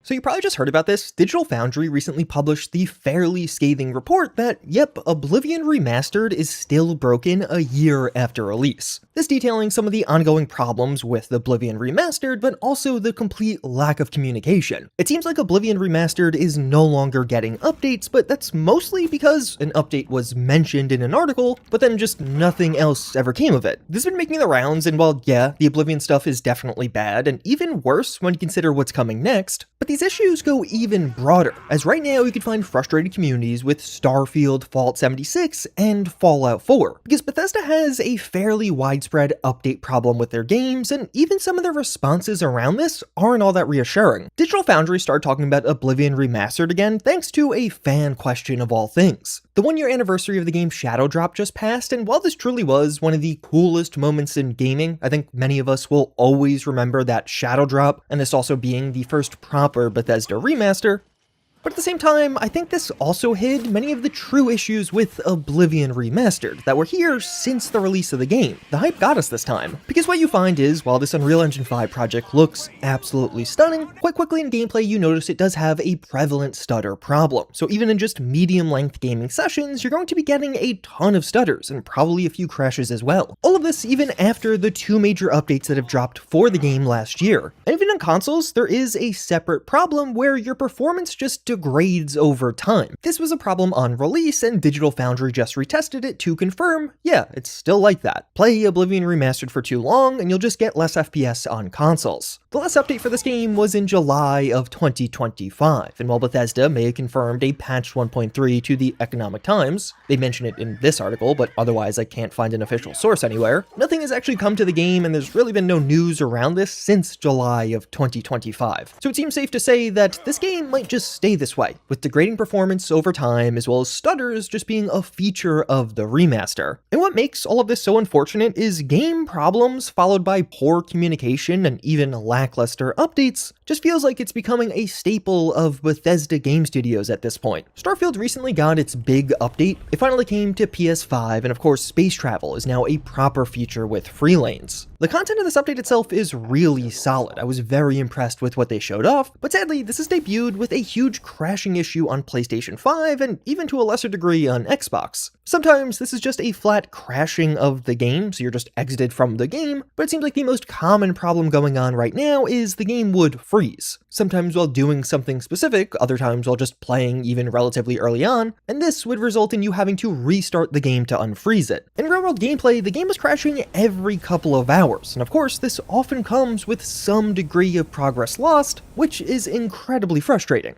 So you probably just heard about this. Digital Foundry recently published the fairly scathing report that, yep, Oblivion Remastered is still broken a year after release. This detailing some of the ongoing problems with Oblivion Remastered, but also the complete lack of communication. It seems like Oblivion Remastered is no longer getting updates, but that's mostly because an update was mentioned in an article, but then just nothing else ever came of it. This has been making the rounds, and while yeah, the Oblivion stuff is definitely bad, and even worse when you consider what's coming next, but these issues go even broader, as right now you can find frustrated communities with Starfield, Fallout 76, and Fallout 4, because Bethesda has a fairly widespread update problem with their games, and even some of their responses around this aren't all that reassuring. Digital Foundry started talking about Oblivion Remastered again thanks to a fan question of all things. The 1-year anniversary of the game Shadow Drop just passed, and while this truly was one of the coolest moments in gaming, I think many of us will always remember that Shadow Drop, and this also being the first proper Bethesda remaster. But at the same time, I think this also hid many of the true issues with Oblivion Remastered that were here since the release of the game. The hype got us this time. Because what you find is, while this Unreal Engine 5 project looks absolutely stunning, quite quickly in gameplay you notice it does have a prevalent stutter problem. So even in just medium-length gaming sessions, you're going to be getting a ton of stutters, and probably a few crashes as well. All of this even after the 2 major updates that have dropped for the game last year. And even on consoles, there is a separate problem where your performance just degrades over time. This was a problem on release, and Digital Foundry just retested it to confirm, yeah, it's still like that. Play Oblivion Remastered for too long, and you'll just get less FPS on consoles. The last update for this game was in July of 2025, and while Bethesda may have confirmed a patch 1.3 to the Economic Times, they mention it in this article, but otherwise I can't find an official source anywhere, nothing has actually come to the game, and there's really been no news around this since July of 2025. So it seems safe to say that this game might just stay this way, with degrading performance over time as well as stutters just being a feature of the remaster. And what makes all of this so unfortunate is game problems followed by poor communication and even lackluster updates just feels like it's becoming a staple of Bethesda game studios at this point. Starfield recently got its big update. It finally came to PS5, and of course space travel is now a proper feature with free lanes. The content of this update itself is really solid. I was very impressed with what they showed off, but sadly this is debuted with a huge crashing issue on PlayStation 5 and even to a lesser degree on Xbox. Sometimes this is just a flat crashing of the game, so you're just exited from the game, but it seems like the most common problem going on right now is the game would freeze. Sometimes while doing something specific, other times while just playing even relatively early on, and this would result in you having to restart the game to unfreeze it. In real-world gameplay, the game was crashing every couple of hours, and of course this often comes with some degree of progress lost, which is incredibly frustrating.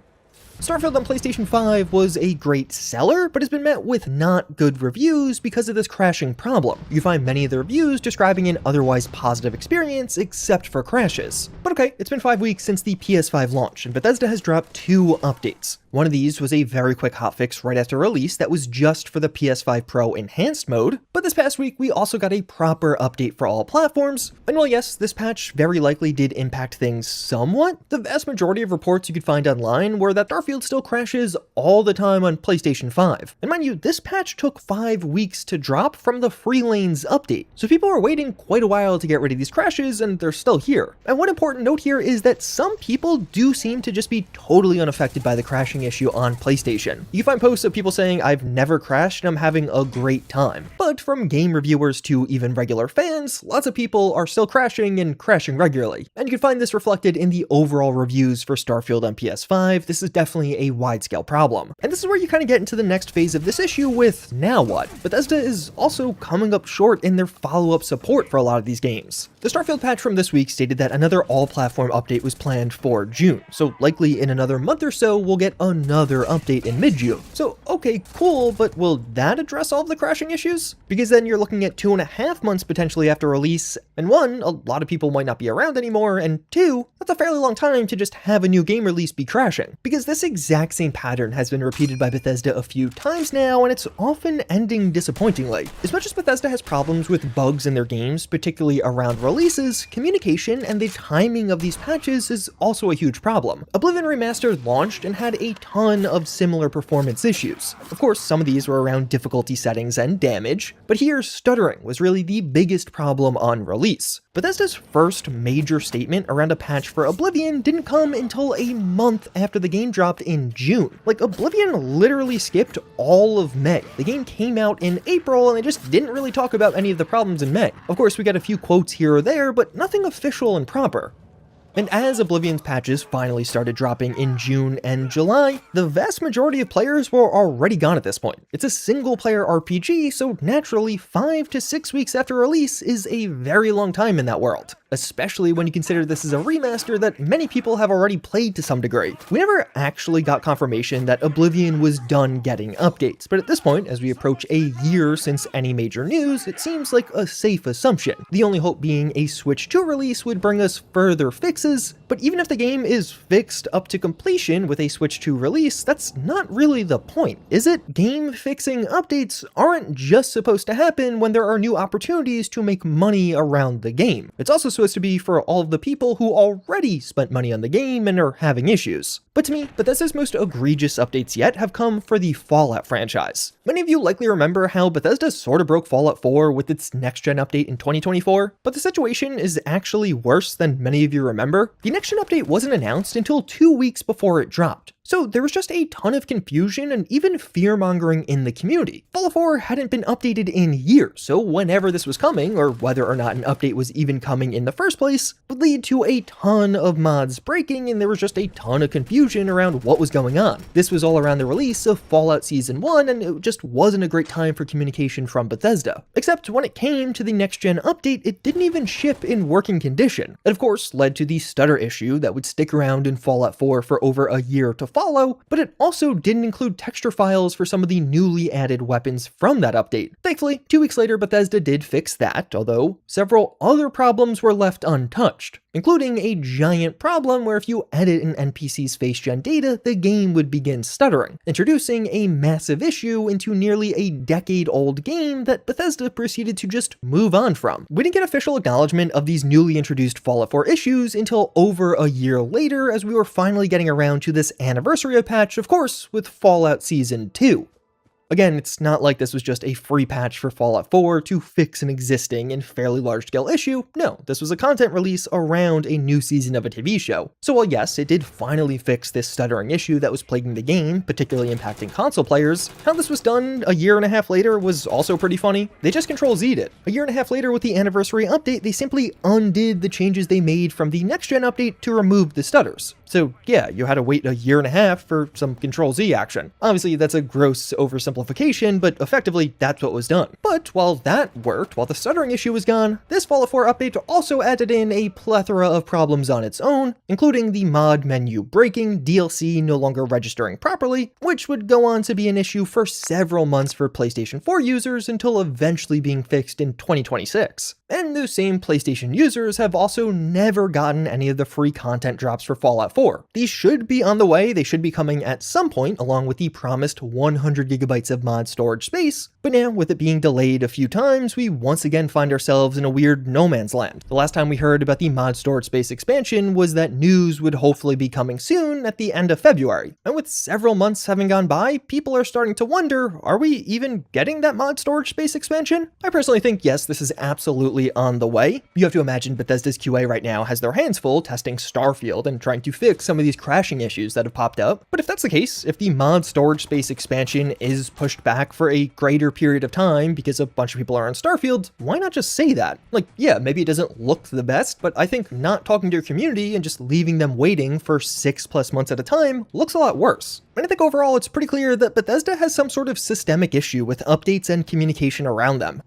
Starfield on PlayStation 5 was a great seller, but has been met with not good reviews because of this crashing problem. You find many of the reviews describing an otherwise positive experience, except for crashes. But okay, it's been 5 weeks since the PS5 launch, and Bethesda has dropped 2 updates. One of these was a very quick hotfix right after release that was just for the PS5 Pro Enhanced mode, but this past week we also got a proper update for all platforms, and while yes, this patch very likely did impact things somewhat, the vast majority of reports you could find online were that Starfield still crashes all the time on PlayStation 5. And mind you, this patch took 5 weeks to drop from the Free Lanes update, so people are waiting quite a while to get rid of these crashes, and they're still here. And one important note here is that some people do seem to just be totally unaffected by the crashing issue on PlayStation. You find posts of people saying, "I've never crashed and I'm having a great time." But from game reviewers to even regular fans, lots of people are still crashing and crashing regularly. And you can find this reflected in the overall reviews for Starfield on PS5. This is definitely a wide-scale problem. And this is where you kind of get into the next phase of this issue with now what? Bethesda is also coming up short in their follow-up support for a lot of these games. The Starfield patch from this week stated that another all-platform update was planned for June, so likely in another month or so we'll get another update in mid-June. So okay, cool, but will that address all of the crashing issues? Because then you're looking at 2.5 months potentially after release, and 1, a lot of people might not be around anymore, and 2, that's a fairly long time to just have a new game release be crashing. Because this exact same pattern has been repeated by Bethesda a few times now, and it's often ending disappointingly. As much as Bethesda has problems with bugs in their games, particularly around releases, communication and the timing of these patches is also a huge problem. Oblivion Remastered launched and had a ton of similar performance issues. Of course, some of these were around difficulty settings and damage, but here stuttering was really the biggest problem on release. Bethesda's first major statement around a patch for Oblivion didn't come until a month after the game dropped in June. Like, Oblivion literally skipped all of May. The game came out in April and they just didn't really talk about any of the problems in May. Of course, we got a few quotes here or there, but nothing official and proper. And as Oblivion's patches finally started dropping in June and July, the vast majority of players were already gone at this point. It's a single-player RPG, so naturally 5 to 6 weeks after release is a very long time in that world, especially when you consider this is a remaster that many people have already played to some degree. We never actually got confirmation that Oblivion was done getting updates, but at this point, as we approach a year since any major news, it seems like a safe assumption. The only hope being a Switch 2 release would bring us further fixes, but even if the game is fixed up to completion with a Switch 2 release, that's not really the point, is it? Game-fixing updates aren't just supposed to happen when there are new opportunities to make money around the game. It's also supposed to be for all of the people who already spent money on the game and are having issues. But to me, Bethesda's most egregious updates yet have come for the Fallout franchise. Many of you likely remember how Bethesda sort of broke Fallout 4 with its next-gen update in 2024, but the situation is actually worse than many of you remember. The next-gen update wasn't announced until 2 weeks before it dropped. So there was just a ton of confusion and even fear-mongering in the community. Fallout 4 hadn't been updated in years, so whenever this was coming, or whether or not an update was even coming in the first place, would lead to a ton of mods breaking, and there was just a ton of confusion around what was going on. This was all around the release of Fallout Season 1, and it just wasn't a great time for communication from Bethesda. Except when it came to the next-gen update, it didn't even ship in working condition. It of course led to the stutter issue that would stick around in Fallout 4 for over a year to follow, but it also didn't include texture files for some of the newly added weapons from that update. Thankfully, 2 weeks later, Bethesda did fix that, although several other problems were left untouched, including a giant problem where if you edit an NPC's face-gen data, the game would begin stuttering, introducing a massive issue into nearly a decade-old game that Bethesda proceeded to just move on from. We didn't get official acknowledgement of these newly introduced Fallout 4 issues until over a year later, as we were finally getting around to this anniversary patch, of course, with Fallout Season 2. Again, it's not like this was just a free patch for Fallout 4 to fix an existing and fairly large-scale issue. No, this was a content release around a new season of a TV show. So while yes, it did finally fix this stuttering issue that was plaguing the game, particularly impacting console players, how this was done a year and a half later was also pretty funny. They just Control-Z'd it. A year and a half later with the anniversary update, they simply undid the changes they made from the next-gen update to remove the stutters. So yeah, you had to wait a year and a half for some Control-Z action. Obviously, that's a gross oversimplification, but effectively, that's what was done. But while that worked, while the stuttering issue was gone, this Fallout 4 update also added in a plethora of problems on its own, including the mod menu breaking, DLC no longer registering properly, which would go on to be an issue for several months for PlayStation 4 users until eventually being fixed in 2026. And those same PlayStation users have also never gotten any of the free content drops for Fallout 4. These should be on the way, they should be coming at some point, along with the promised 100 gigabytes of mod storage space, but now with it being delayed a few times, we once again find ourselves in a weird no man's land. The last time we heard about the mod storage space expansion was that news would hopefully be coming soon at the end of February. And with several months having gone by, people are starting to wonder, are we even getting that mod storage space expansion? I personally think yes, this is absolutely on the way. You have to imagine Bethesda's QA right now has their hands full testing Starfield and trying to fix some of these crashing issues that have popped up. But if that's the case, if the mod storage space expansion is pushed back for a greater period of time because a bunch of people are on Starfield, why not just say that? Like, yeah, maybe it doesn't look the best, but I think not talking to your community and just leaving them waiting for 6+ months at a time looks a lot worse. And I think overall it's pretty clear that Bethesda has some sort of systemic issue with updates and communication around them.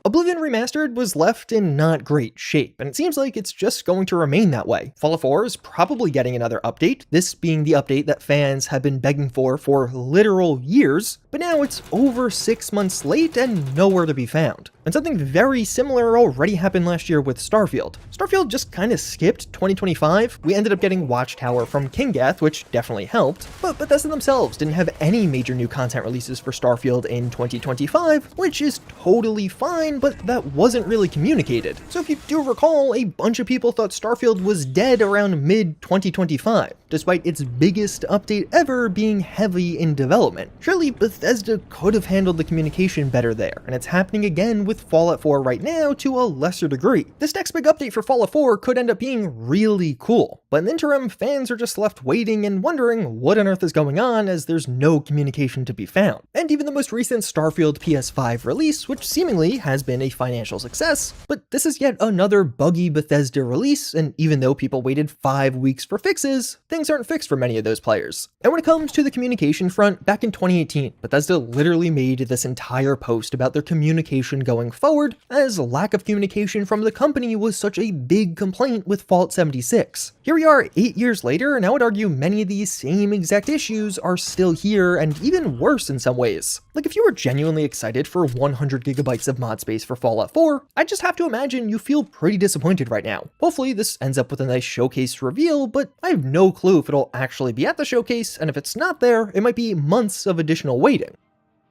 Oblivion Remastered was left in not great shape, and it seems like it's just going to remain that way. Fallout 4 is probably getting another update, this being the update that fans have been begging for literal years, but now it's over 6 months late and nowhere to be found. And something very similar already happened last year with Starfield. Starfield just kind of skipped 2025. We ended up getting Watchtower from Kingath, which definitely helped, but Bethesda themselves didn't have any major new content releases for Starfield in 2025, which is totally fine, but that wasn't really communicated. So if you do recall, a bunch of people thought Starfield was dead around mid-2025, despite its biggest update ever being heavy in development. Surely Bethesda could have handled the communication better there, and it's happening again with with Fallout 4 right now to a lesser degree. This next big update for Fallout 4 could end up being really cool, but in the interim, fans are just left waiting and wondering what on earth is going on as there's no communication to be found. And even the most recent Starfield PS5 release, which seemingly has been a financial success, but this is yet another buggy Bethesda release, and even though people waited 5 weeks for fixes, things aren't fixed for many of those players. And when it comes to the communication front, back in 2018, Bethesda literally made this entire post about their communication going forward, as lack of communication from the company was such a big complaint with Fallout 76. Here we are 8 years later, and I would argue many of these same exact issues are still here, and even worse in some ways. Like, if you were genuinely excited for 100 gigabytes of mod space for Fallout 4, I just have to imagine you feel pretty disappointed right now. Hopefully this ends up with a nice showcase reveal, but I have no clue if it'll actually be at the showcase, and if it's not there, it might be months of additional waiting.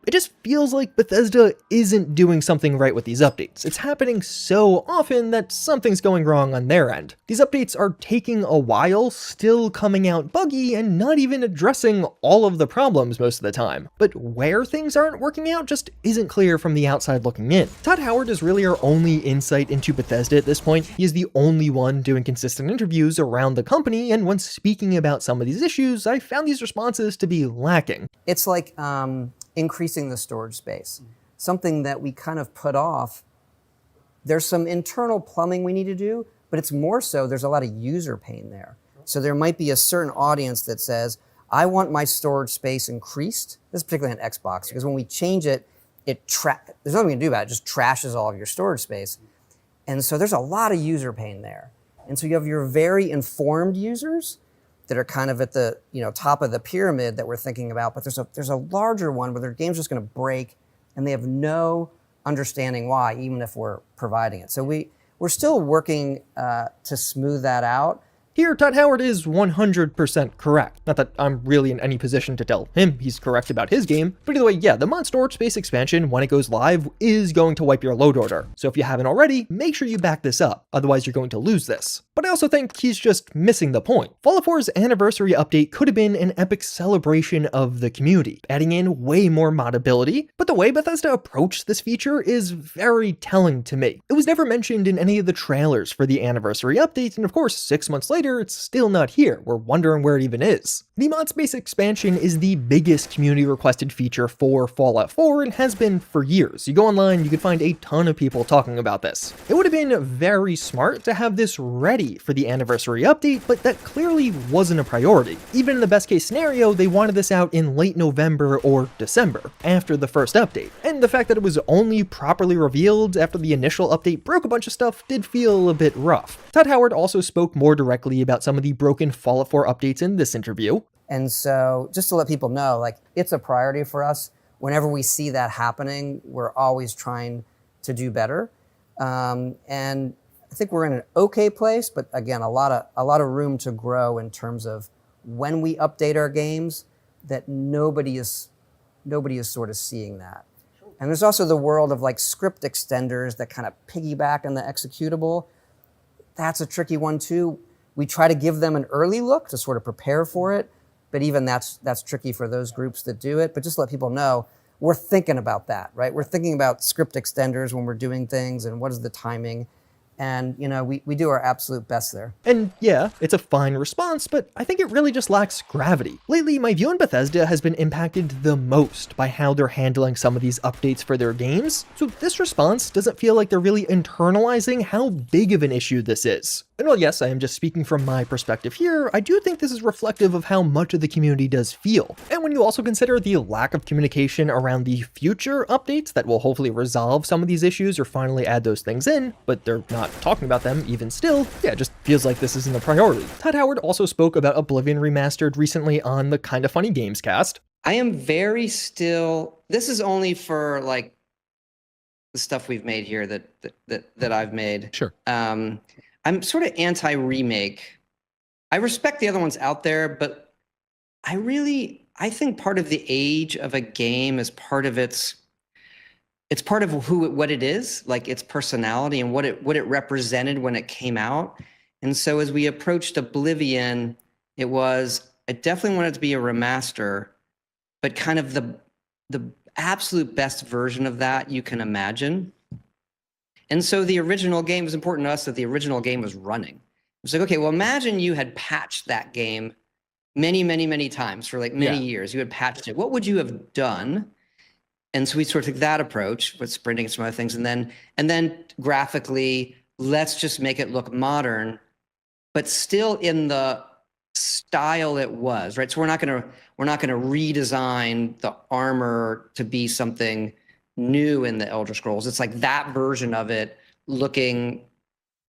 It just feels like Bethesda isn't doing something right with these updates. It's happening so often that something's going wrong on their end. These updates are taking a while, still coming out buggy, and not even addressing all of the problems most of the time. But where things aren't working out just isn't clear from the outside looking in. Todd Howard is really our only insight into Bethesda at this point. He is the only one doing consistent interviews around the company, and when speaking about some of these issues, I found these responses to be lacking. It's like, increasing the storage space, something that we kind of put off. There's some internal plumbing we need to do, but it's more so there's a lot of user pain there. So there might be a certain audience that says, I want my storage space increased. This is particularly on Xbox, because when we change it, there's nothing we can do about it. It just trashes all of your storage space. And so there's a lot of user pain there. And so you have your very informed users that are kind of at the top of the pyramid that we're thinking about, but there's a larger one where their game's just going to break and they have no understanding why, even if we're providing it. So we're still working to smooth that out. Here, Todd Howard is 100% correct. Not that I'm really in any position to tell him he's correct about his game, but either way, yeah, the mod storage space expansion, when it goes live, is going to wipe your load order. So if you haven't already, make sure you back this up, otherwise you're going to lose this. But I also think he's just missing the point. Fallout 4's anniversary update could have been an epic celebration of the community, adding in way more modability, but the way Bethesda approached this feature is very telling to me. It was never mentioned in any of the trailers for the anniversary update, and of course, 6 months later, it's still not here. We're wondering where it even is. The mod space expansion is the biggest community requested feature for Fallout 4 and has been for years. You go online, you can find a ton of people talking about this. It would have been very smart to have this ready for the anniversary update, but that clearly wasn't a priority. Even in the best case scenario, they wanted this out in late November or December, after the first update. And the fact that it was only properly revealed after the initial update broke a bunch of stuff did feel a bit rough. Todd Howard also spoke more directly about some of the broken Fallout 4 updates in this interview. And so just to let people know, like, it's a priority for us. Whenever we see that happening, we're always trying to do better. And I think we're in an okay place, but again, a lot of room to grow in terms of when we update our games, that nobody is sort of seeing that. And there's also the world of like script extenders that kind of piggyback on the executable. That's a tricky one too. We try to give them an early look to sort of prepare for it, but even that's tricky for those groups that do it. But just let people know, we're thinking about that, right? We're thinking about script extenders when we're doing things and what is the timing. And, we do our absolute best there. And yeah, it's a fine response, but I think it really just lacks gravity. Lately, my view on Bethesda has been impacted the most by how they're handling some of these updates for their games. So this response doesn't feel like they're really internalizing how big of an issue this is. And while yes, I am just speaking from my perspective here, I do think this is reflective of how much of the community does feel. And when you also consider the lack of communication around the future updates that will hopefully resolve some of these issues or finally add those things in, but they're not talking about them even still, yeah, it just feels like this isn't a priority. Todd Howard also spoke about Oblivion Remastered recently on the Kinda Funny Games cast. I am very still, this is only for like the stuff we've made here that I've made. Sure. I'm sort of anti-remake. I respect the other ones out there, but I think part of the age of a game is part of it's part of what it is, like its personality and what it represented when it came out. And so as we approached Oblivion, I definitely wanted it to be a remaster, but kind of the absolute best version of that you can imagine. And so the original game, was important to us that the original game was running. It was like, okay, well, imagine you had patched that game many, many, many times for like many years. You had patched it. What would you have done? And so we sort of took that approach with sprinting and some other things. And then graphically, let's just make it look modern, but still in the style it was, right? So we're not gonna redesign the armor to be something new in the Elder Scrolls. It's like that version of it looking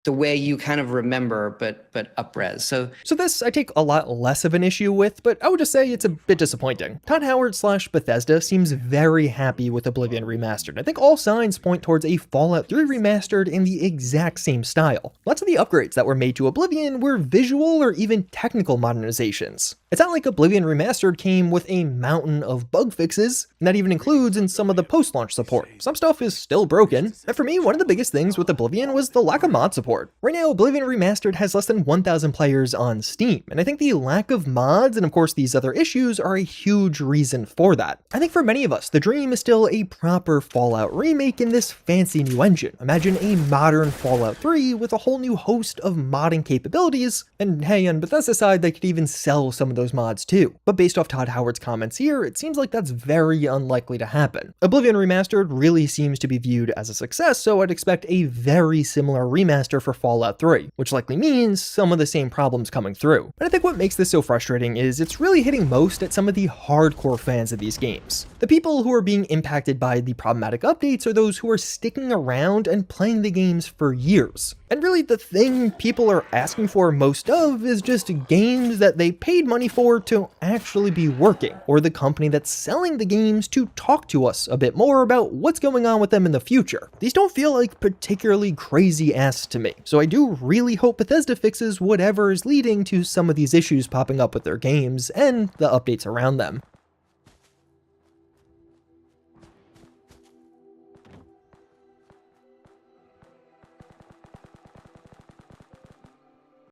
the way you kind of remember, but up-res. So this I take a lot less of an issue with, but I would just say it's a bit disappointing. Todd Howard / Bethesda seems very happy with Oblivion Remastered. I think all signs point towards a Fallout 3 Remastered in the exact same style. Lots of the upgrades that were made to Oblivion were visual or even technical modernizations. It's not like Oblivion Remastered came with a mountain of bug fixes, and that even includes in some of the post-launch support. Some stuff is still broken, and for me, one of the biggest things with Oblivion was the lack of mod support. Right now, Oblivion Remastered has less than 1,000 players on Steam, and I think the lack of mods and of course these other issues are a huge reason for that. I think for many of us, the dream is still a proper Fallout remake in this fancy new engine. Imagine a modern Fallout 3 with a whole new host of modding capabilities, and hey, on Bethesda's side, they could even sell some of those mods too. But based off Todd Howard's comments here, it seems like that's very unlikely to happen. Oblivion Remastered really seems to be viewed as a success, so I'd expect a very similar remaster for Fallout 3, which likely means some of the same problems coming through. But I think what makes this so frustrating is it's really hitting most at some of the hardcore fans of these games. The people who are being impacted by the problematic updates are those who are sticking around and playing the games for years. And really the thing people are asking for most of is just games that they paid money for to actually be working, or the company that's selling the games to talk to us a bit more about what's going on with them in the future. These don't feel like particularly crazy asks to me, so I do really hope Bethesda fixes whatever is leading to some of these issues popping up with their games and the updates around them.